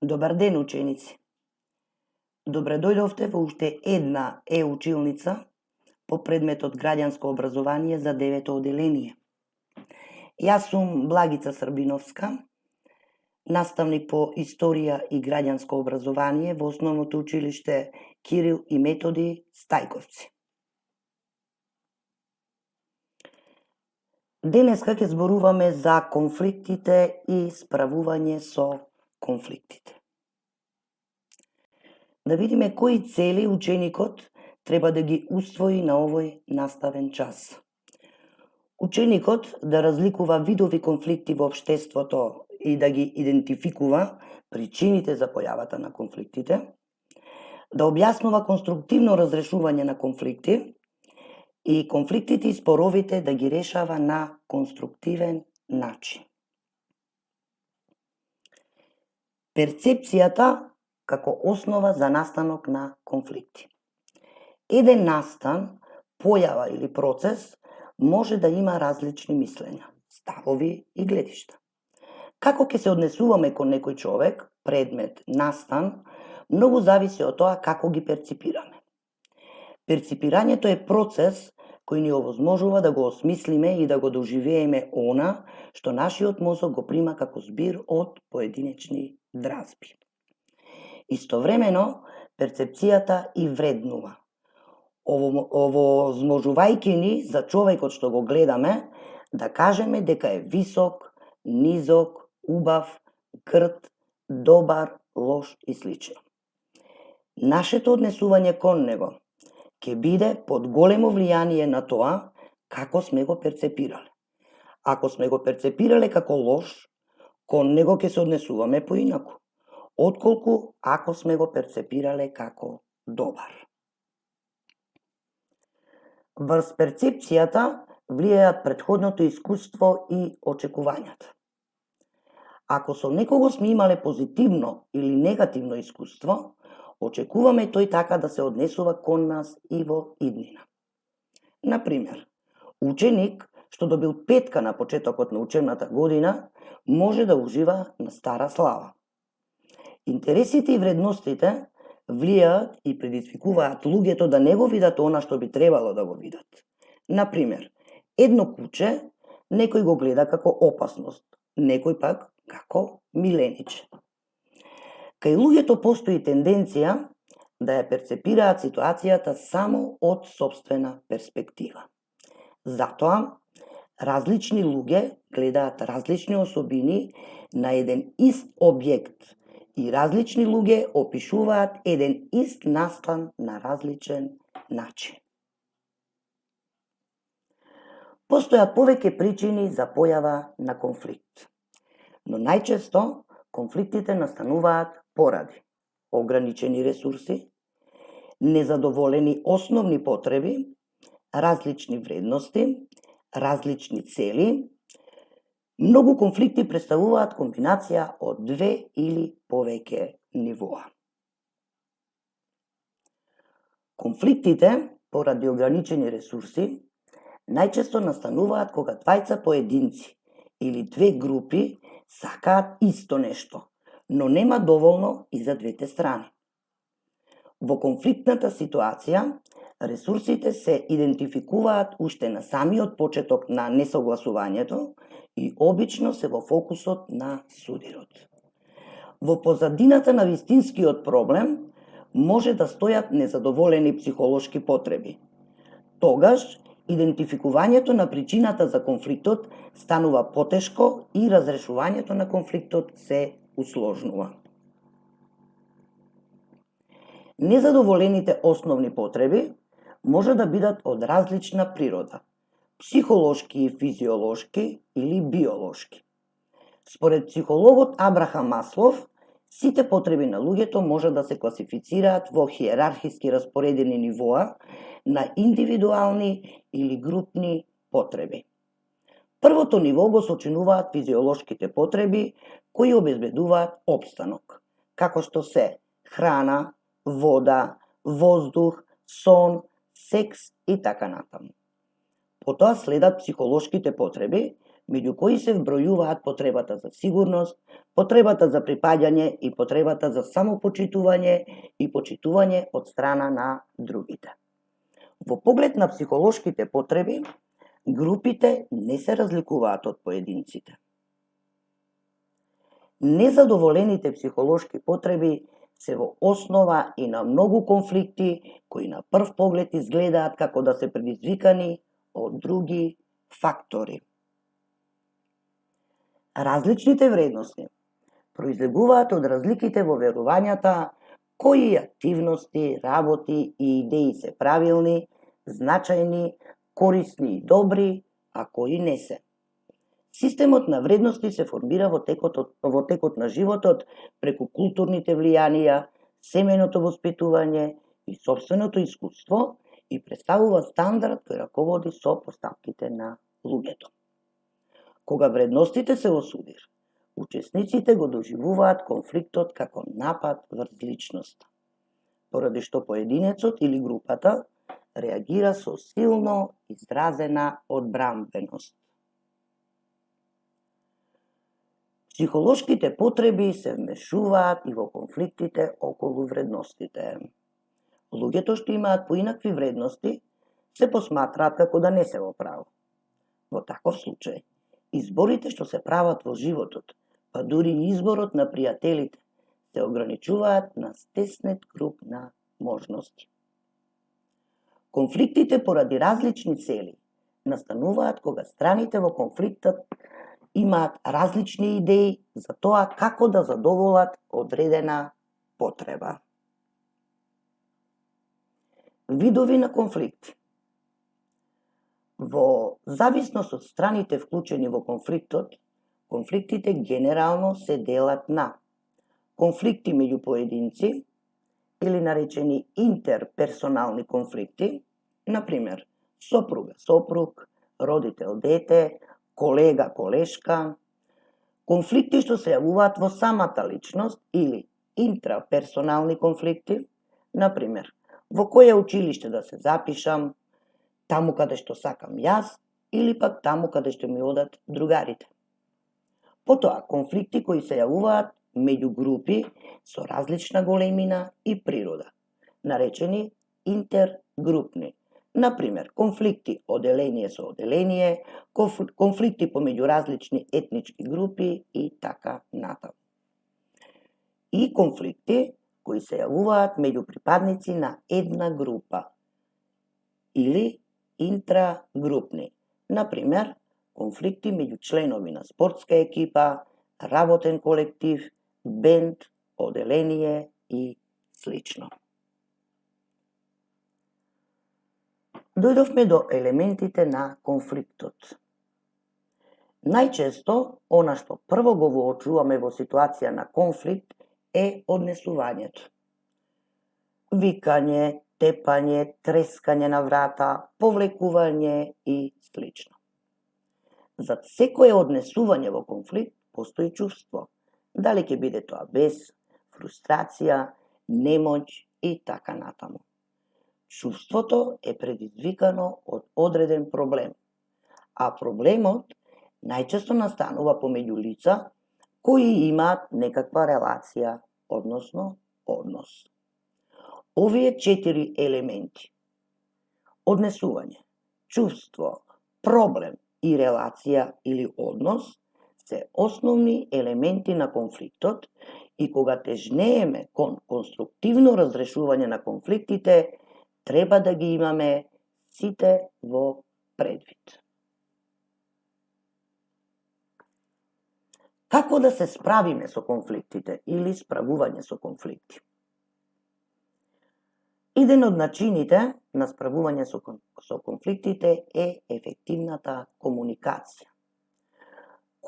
Добар ден, ученици! Добре дојдовте во уште една училница по предметот граѓанско образование за 9-то оделение. Јас сум Благица Србиновска, наставник по историја и граѓанско образование во основното училиште Кирил и Методи Стајковци. Денеска ќе зборуваме за конфликтите и справување со конфликтите. Да видиме кои цели ученикот треба да ги усвои на овој наставен час. Ученикот да разликува видови конфликти во општеството и да ги идентификува причините за појавата на конфликтите, да објаснува конструктивно разрешување на конфликти и конфликтите и споровите да ги решава на конструктивен начин. Перцепцијата како основа за настанок на конфликти. Еден настан, појава или процес може да има различни мислења, ставови и гледишта. Како ќе се однесуваме кон некој човек, предмет, настан, многу зависи од тоа како ги перципираме. Перципирањето е процес кој ни овозможува да го осмислиме и да го доживееме она што нашиот мозок го прима како збир од поединечни дразби. Истовремено, перцепцијата и вреднува. Овозможувајќи ни за човекот што го гледаме да кажеме дека е висок, низок, убав, грд, добар, лош и слично. Нашето однесување кон него ќе биде под големо влијание на тоа како сме го перцепирале. Ако сме го перцепирале како лош, кон него ќе се однесуваме поинаку, отколку ако сме го перцепирале како добар. Врз перцепцијата влијаат претходното искуство и очекувањата. Ако со некого сме имале позитивно или негативно искуство, очекуваме тој така да се однесува кон нас и во иднина. Например, ученик што добил 5 на почетокот на учебната година може да ужива на стара слава. Интересите и вредностите влијаат и предизвикуваат луѓето да не го видат она што би требало да го видат. Например, едно куче некој го гледа како опасност, некој пак како милениче. Кај луѓето постои тенденција да ја перцепираат ситуацијата само од сопствена перспектива. Затоа, различни луѓе гледаат различни особини на еден ист објект и различни луѓе опишуваат еден ист настан на различен начин. Постојат повеќе причини за појава на конфликт, но најчесто конфликтите настануваат поради ограничени ресурси, незадоволени основни потреби, различни вредности, различни цели. Многу конфликти представуваат комбинација од 2 или повеќе нивоа. Конфликтите, поради ограничени ресурси, најчесто настануваат кога двајца поединци или 2 групи сакаат исто нешто, но нема доволно и за двете страни. Во конфликтната ситуација, ресурсите се идентификуваат уште на самиот почеток на несогласувањето и обично се во фокусот на судирот. Во позадината на вистинскиот проблем може да стојат незадоволени психолошки потреби. Тогаш, идентификувањето на причината за конфликтот станува потешко и разрешувањето на конфликтот се усложнува. Незадоволените основни потреби може да бидат од различна природа, психолошки, физиолошки или биолошки. Според психологот Абрахам Маслов, сите потреби на луѓето може да се класифицираат во хиерархиски распоредени нивоа на индивидуални или групни потреби. Првото ниво го сочинуваат физиолошките потреби кои обезбедуваат опстанок, како што се храна, вода, воздух, сон, секс и така натаму. Потоа следат психолошките потреби меѓу кои се вбројуваат потребата за сигурност, потребата за припаѓање и потребата за самопочитување и почитување од страна на другите. Во поглед на психолошките потреби, групите не се разликуваат од поединците. Незадоволените психолошки потреби се во основа и на многу конфликти кои на прв поглед изгледаат како да се предизвикани од други фактори. Различните вредности произлегуваат од разликите во верувањата кои активности, работи и идеи се правилни, значајни, корисни и добри, а кои не се. Системот на вредности се формира во текот на животот преку културните влијанија, семејното воспитување и сопственото искуство и представува стандард кој раководи со постапките на луѓето. Кога вредностите се во судир, учесниците го доживуваат конфликтот како напад врз личноста, поради што поединецот или групата реагира со силно изразена одбранбеност. Психолошките потреби се вмешуваат и во конфликтите околу вредностите. Луѓето што имаат поинакви вредности се посматраат како да не се во право. Во таков случај, изборите што се прават во животот, па дури и изборот на пријателите, се ограничуваат на стеснет круг на можности. Конфликтите поради различни цели настануваат кога страните во конфликтот имаат различни идеи за тоа како да задоволат одредена потреба. Видови на конфликти. Во зависност од страните вклучени во конфликтот, конфликтите генерално се делат на конфликти меѓу поединци или наречени интерперсонални конфликти, например, сопруга-сопруг, родител-дете, колега-колешка, конфликти што се јавуваат во самата личност или интраперсонални конфликти, например, во кое училиште да се запишам, таму каде што сакам јас или пак таму каде што ми одат другарите. Потоа, конфликти кои се јавуваат меѓу групи со различна големина и природа, наречени интергрупни. Например, конфликти оделение со оделение, конфликти помеѓу различни етнички групи и така натаму. И конфликти кои се јавуваат меѓу припадници на една група или интрагрупни. Например, конфликти меѓу членови на спортска екипа, работен колектив, бенд, оделение и слично. Дојдовме до елементите на конфликтот. Најчесто, она што прво го воочуваме во ситуација на конфликт е однесувањето. Викање, тепање, трескање на врата, повлекување и слично. Зад секое однесување во конфликт постои чувство. Дали ќе биде тоа бес, фрустрација, немоќ и така натаму. Чувството е предизвикано од одреден проблем, а проблемот најчесто настанува помеѓу лица кои имаат некаква релација, односно однос. Овие 4 елементи – однесување, чувство, проблем и релација или однос – се основни елементи на конфликтот и кога тежнееме кон конструктивно разрешување на конфликтите, треба да ги имаме сите во предвид. Како да се справиме со конфликтите или справување со конфликти? Еден од начините на справување со конфликтите е ефективната комуникација,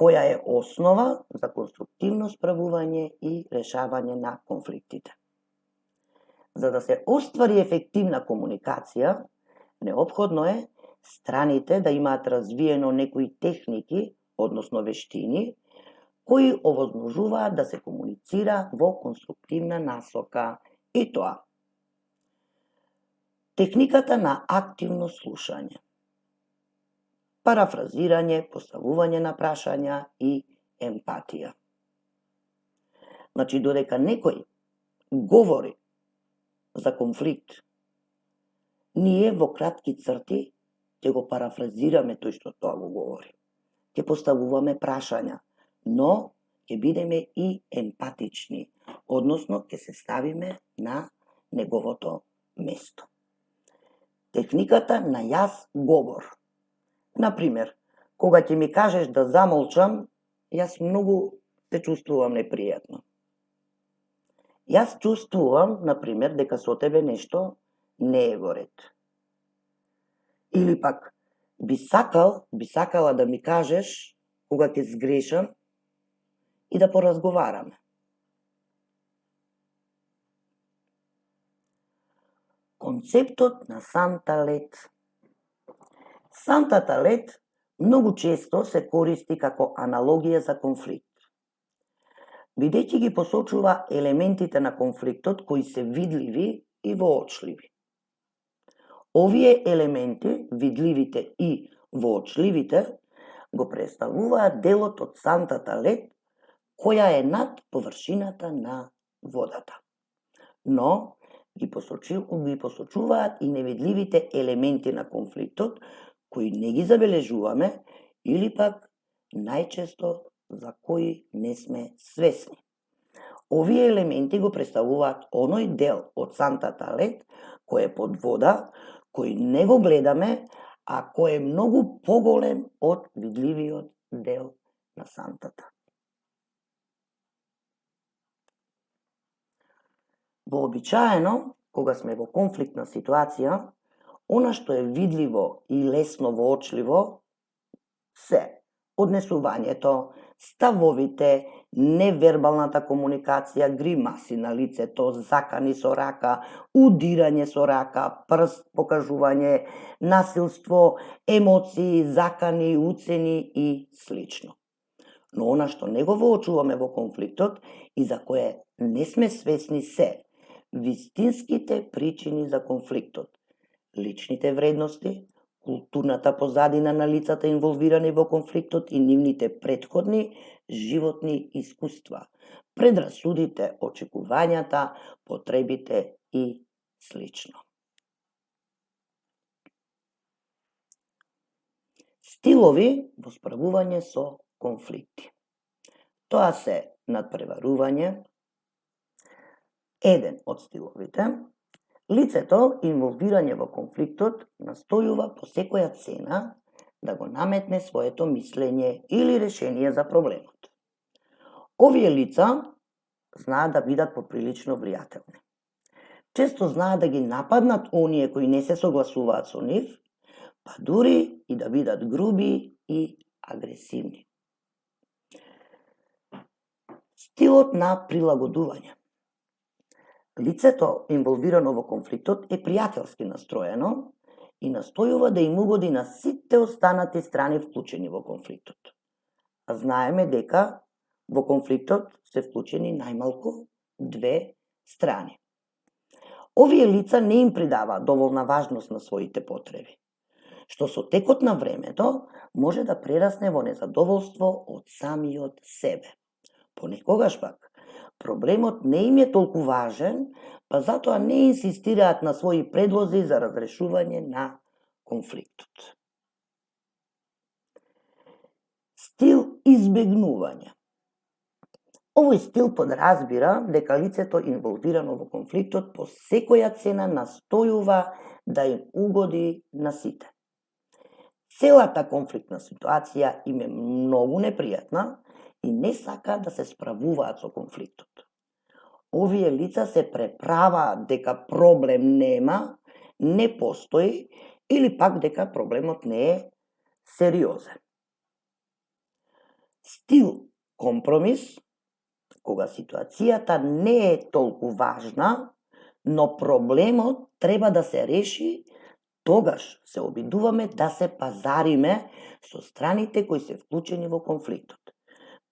која е основа за конструктивно справување и решавање на конфликтите. За да се оствари ефективна комуникација, неопходно е страните да имаат развиено некои техники, односно вештини, кои овозможуваат да се комуницира во конструктивна насока, и тоа: техниката на активно слушање, парафразирање, поставување на прашања и емпатија. Значи, додека некој говори за конфликт, ние во кратки црти ќе го парафразираме тој што тоа го говори. Ќе поставуваме прашања, но ќе бидеме и емпатични, односно ќе се ставиме на неговото место. Техниката на јас говор. Например, кога ќе ми кажеш да замолчам, јас многу се чувствувам непријатно. Јас чувствувам, например, дека со тебе нешто не е во ред. Или пак, би сакала да ми кажеш кога ќе сгрешам и да поразговараме. Концептот на санта лед. Сантата лед многу често се користи како аналогија за конфликт, бидејќи ги посочува елементите на конфликтот кои се видливи и воочливи. Овие елементи, видливите и воочливите, го представуваат делот од сантата лед која е над површината на водата. Но ги посочуваат и невидливите елементи на конфликтот кои не ги забележуваме или пак најчесто за кои не сме свесни. Овие елементи го представуваат оној дел од сантата лед кој е под вода, кој не го гледаме, а кој е многу поголем од видливиот дел на сантата. Вообичаено, кога сме во конфликтна ситуација, она што е видливо и лесно воочливо се однесувањето, ставовите, невербалната комуникација, гримаси на лицето, закани со рака, удирање со рака, прст покажување, насилство, емоции, закани, уцени и слично. Но она што не го воочуваме во конфликтот и за кое не сме свесни се вистинските причини за конфликтот, личните вредности, културната позадина на лицата инволвирани во конфликтот и нивните претходни животни искуства, предрасудите, очекувањата, потребите и слично. Стилови во справување со конфликти. Тоа се надпреварување, еден од стиловите. Лицето инволвирање во конфликтот настојува по секоја цена да го наметне своето мислење или решение за проблемот. Овие лица знаат да бидат поприлично влијателни. Често знаат да ги нападнат оние кои не се согласуваат со нив, па дури и да бидат груби и агресивни. Стилот на прилагодување. Лицето инволвирано во конфликтот е пријателски настроено и настојува да им угоди на сите останати страни вклучени во конфликтот. А знаеме дека во конфликтот се вклучени најмалку две страни. Овие лица не им придаваат доволна важност на своите потреби, што со текот на времето може да прерасне во незадоволство од самиот себе. Понекогаш пак проблемот не им е толку важен, па затоа не инсистираат на своји предлози за разрешување на конфликтот. Стил избегнување. Овој стил подразбира дека лицето инволвирано во конфликтот по секоја цена настојува да им угоди на сите. Целата конфликтна ситуација им е многу непријатна и не сакаат да се справуваат со конфликтот. Овие лица се преправаат дека проблем нема, не постои или пак дека проблемот не е сериозен. Стил компромис, кога ситуацијата не е толку важна, но проблемот треба да се реши, тогаш се обидуваме да се пазариме со страните кои се вклучени во конфликтот.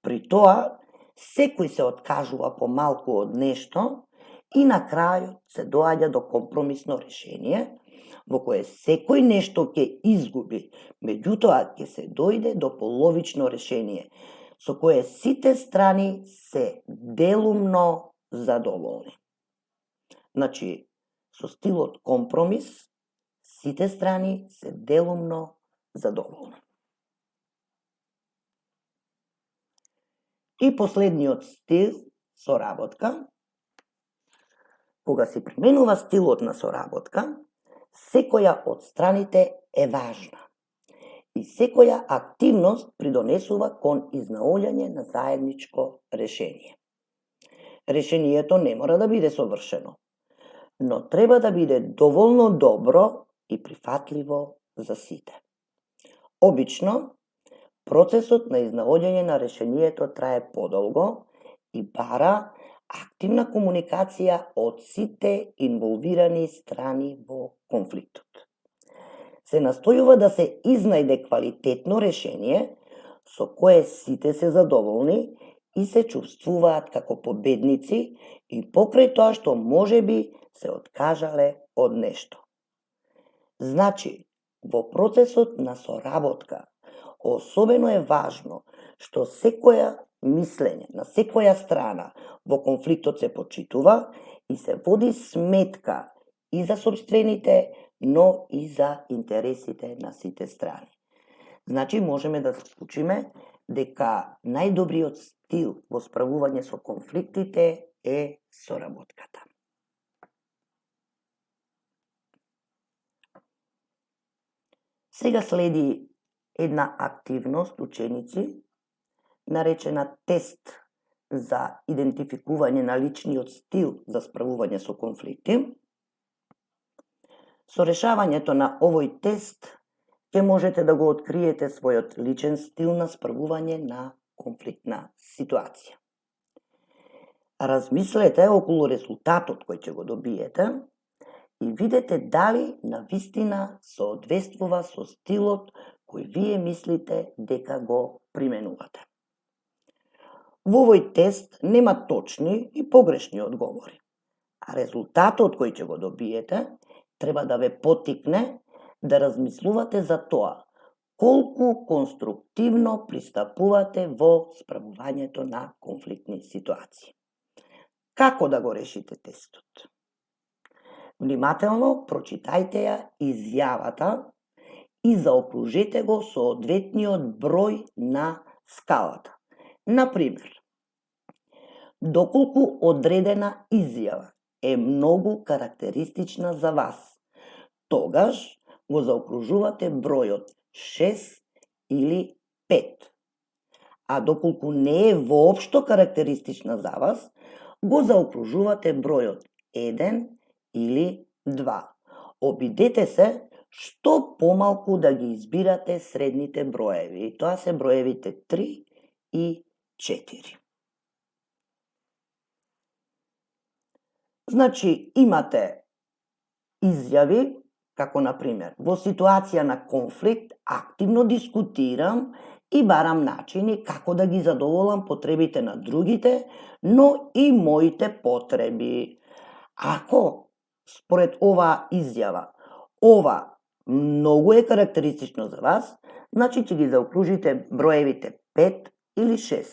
При тоа, секој се откажува помалку од нешто и на крајот се доаѓа до компромисно решение, во кое секој нешто ќе изгуби, меѓутоа ќе се дојде до половично решение, со кое сите страни се делумно задоволни. Значи, со стилот компромис, сите страни се делумно задоволни. И последниот стил, соработка. Кога се применува стилот на соработка, секоја од страните е важна и секоја активност придонесува кон изнаоѓање на заедничко решение. Решението не мора да биде совршено, но треба да биде доволно добро и прифатливо за сите. Обично, процесот на изнаоѓање на решението трае подолго и бара активна комуникација од сите инволвирани страни во конфликтот. Се настојува да се изнајде квалитетно решение со кое сите се задоволни и се чувствуваат како победници и покрај тоа што можеби се откажале од нешто. Значи, во процесот на соработка особено е важно што секоја мислење на секоја страна во конфликтот се почитува и се води сметка и за сопствените, но и за интересите на сите страни. Значи, можеме да заклучиме дека најдобриот стил во справување со конфликтите е соработката. Сега следи една активност ученици, наречена тест за идентификување на личниот стил за справување со конфликти. Со решавањето на овој тест ќе можете да го откриете својот личен стил на справување на конфликтна ситуација. Размислете околу резултатот кој ќе го добиете и видете дали навистина соодветствува со стилот кој вие мислите дека го применувате. Во овој тест нема точни и погрешни одговори, а резултатот кој ќе го добиете треба да ве поттикне да размислувате за тоа колку конструктивно пристапувате во справувањето на конфликтни ситуации. Како да го решите тестот? Внимателно прочитајте ја изјавата и заокружете го со одветниот број на скалата. Например, доколку одредена изјава е многу карактеристична за вас, тогаш го заокружувате бројот 6 или 5. А доколку не е воопшто карактеристична за вас, го заокружувате бројот 1 или 2. Обидете се што помалку да ги избирате средните броеви. И тоа се броевите 3 и 4. Значи, имате изјави, како например, во ситуација на конфликт активно дискутирам и барам начини како да ги задоволам потребите на другите, но и моите потреби. Ако, според оваа изјава, ова многу е карактеристично за вас, значи ќе ги заокружите броевите 5 или 6.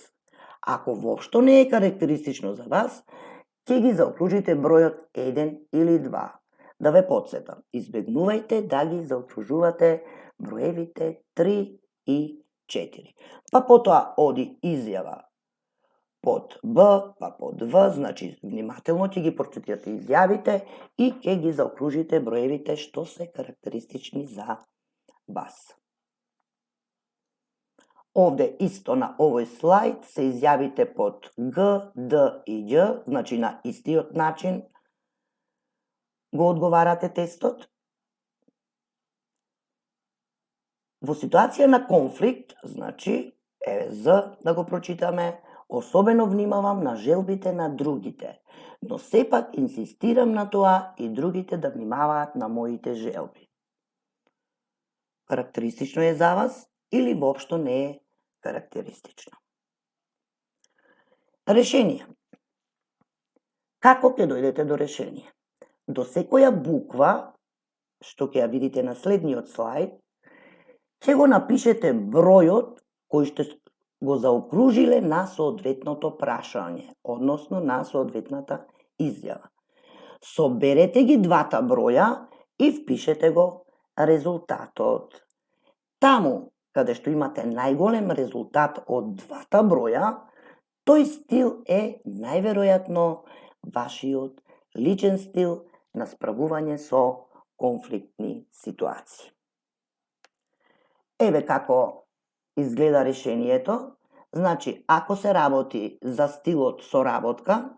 Ако воопшто не е карактеристично за вас, ќе ги заокружите бројот 1 или 2. Да ве потсетам, избегнувајте да ги заокружувате броевите 3 и 4. Па потоа оди изјава под Б, па под В, значи внимателно ќе ги прочитате изјавите и ќе ги заокружите броевите што се карактеристични за вас. Овде исто на овој слайд се изјавите под Г, Д и Ѓ, значи на истиот начин го одговарате тестот. Во ситуација на конфликт, значи, З да го прочитаме, особено внимавам на желбите на другите, но сепак инсистирам на тоа и другите да внимаваат на моите желби. Карактеристично е за вас или воопшто не е карактеристично? Решение. Како ќе дојдете до решение? До секоја буква што ќе ја видите на следниот слајд, ќе го напишете бројот кој што го заокружиле на соодветното прашање, односно на соодветната изјава. Соберете ги двата броја и впишете го резултатот. Таму каде што имате најголем резултат од двата броја, тој стил е најверојатно вашиот личен стил на справување со конфликтни ситуации. Еве како изгледа решението. Значи, ако се работи за стилот соработка,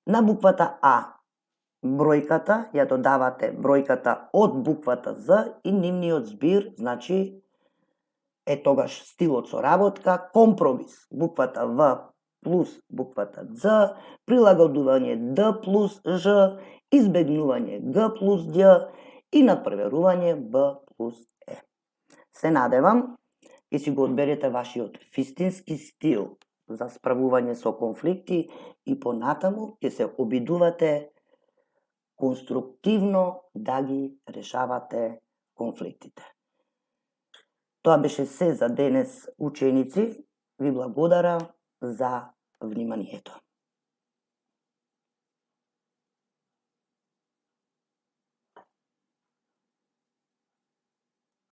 на буквата А бројката ја додавате бројката од буквата З и нивниот збир, значи е тогаш стилот соработка, компромис, буквата В плюс буквата З, прилагодување Д плюс Ж, избегнување Г плюс Ѓ и надпроверување Б плюс Е. Се надевам ќе си го одберете вашиот вистински стил за справување со конфликти и понатаму ќе се обидувате конструктивно да ги решавате конфликтите. Тоа беше се за денес, ученици. Ви благодарам за вниманието.